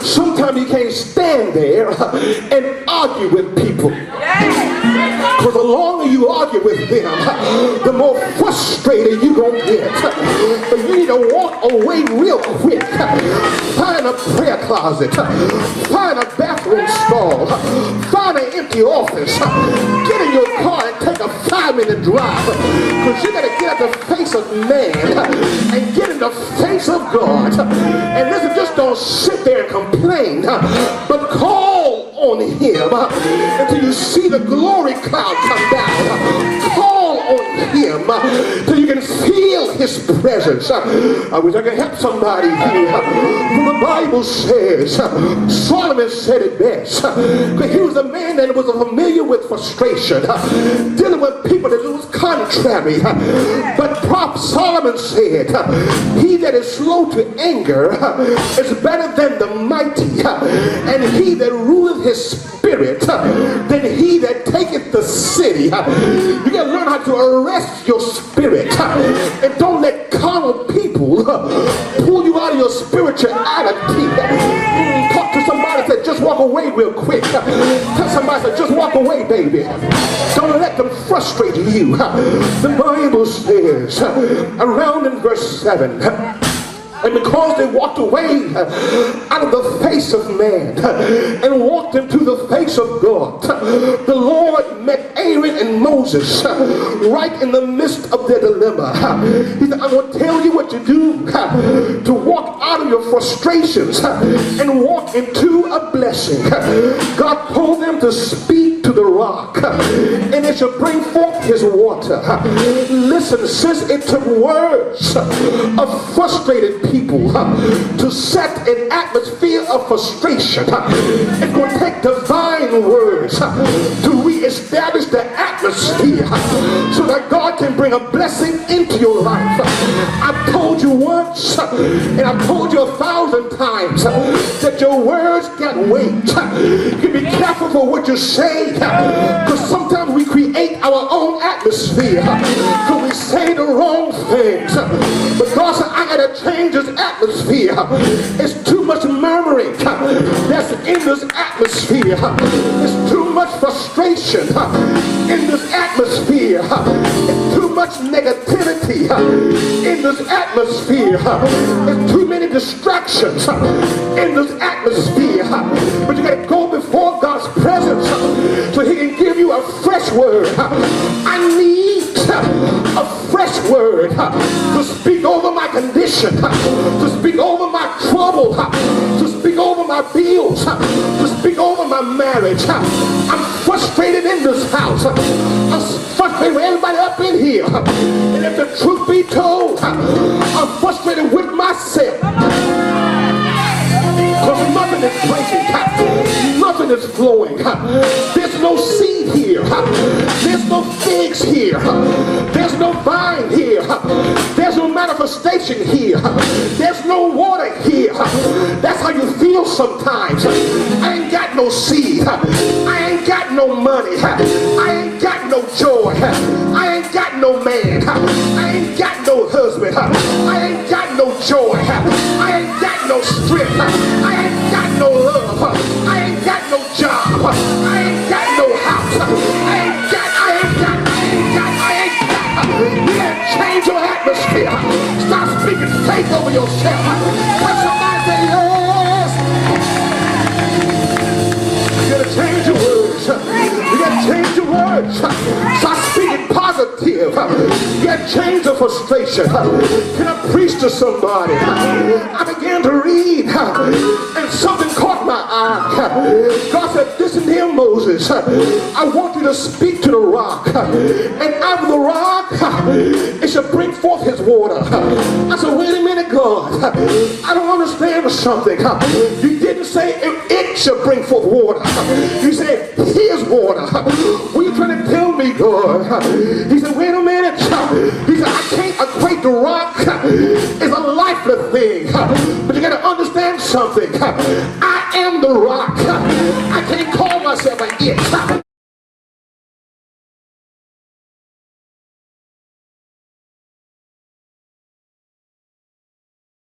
Sometimes you can't stand there and argue with people. Because the longer you argue with them, the more frustrated you're going to get. But you need to walk away real quick. Find a prayer closet. Find a bathroom stall. Find an empty office. Get in your car and take a 5-minute drive. Because you got to get at the face of man and get in the face of God. And listen, just don't sit there and complain, but call on him until you see the glory cloud come down. Call on him till you can feel his presence. I wish I could help somebody here. For the Bible says, Solomon said it best. He was a man that was familiar with frustration, dealing with people that was contrary. But Prophet Solomon said, he that is slow to anger is better than the mighty, and he that ruleth his spirit than he that taketh the city. You got to learn how to arrest your spirit, and don't let carnal people pull you out of your spirituality. Talk to somebody and say, just walk away real quick. Tell somebody, say, just walk away, baby. Don't let them frustrate you. The Bible says, around in verse 7, and because they walked away out of the face of man and walked into the face of God, the Lord met Aaron and Moses right in the midst of their dilemma. He said, I'm going to tell you what to do to walk out of your frustrations and walk into a blessing. God told them to speak to the rock and it shall bring forth his water. Listen, since it took words of frustrated people to set an atmosphere of frustration, it's going to take divine words to reestablish the atmosphere so that God can bring a blessing into your life. I've told you once and I've told you 1,000 times that your words got weight. You be careful for what you say, because sometimes we create our own atmosphere because we say the wrong things. But God said, I got to change this atmosphere. It's too much murmuring that's in this atmosphere. It's too much frustration in this atmosphere. It's too much negativity in this atmosphere. There's too many distractions in this atmosphere. But you got to go before God's presence so he can give you a fresh word. I need a fresh word to speak over my condition, to speak over my trouble, to speak over my bills, to speak over my marriage. I'm frustrated in this house. I'm frustrated with everybody up in here. And if the truth be told, I'm frustrated with myself. Because nothing is breaking, nothing is flowing. There's no seed here. There's no figs here. There's no vine here. There's no manifestation here. There's no water here. That's how you feel sometimes. I ain't got no seed. I ain't got no money. I ain't got no joy. I ain't got no man. I ain't got no husband. I ain't got no joy. I ain't got no strength. I ain't got no love. I ain't got no job. I ain't got no house. I ain't got. You gotta change your atmosphere. Stop speaking faith over yourself. When somebody say yes, you gotta change your words. You gotta change your words. Stop speaking positive. You gotta change the frustration. Can I preach to somebody? I began to read and something caught my eye. God said, listen here, Moses. I want you to speak to the rock. And out of the rock, it shall bring forth his water. I said, wait a minute, God. I don't understand something. You didn't say it shall bring forth water. You said his water. What are you trying to tell me, God? He said, wait a minute. He said, I can't equate the rock as a lifeless thing. But you got to understand something. I am the rock. I can't call myself an it.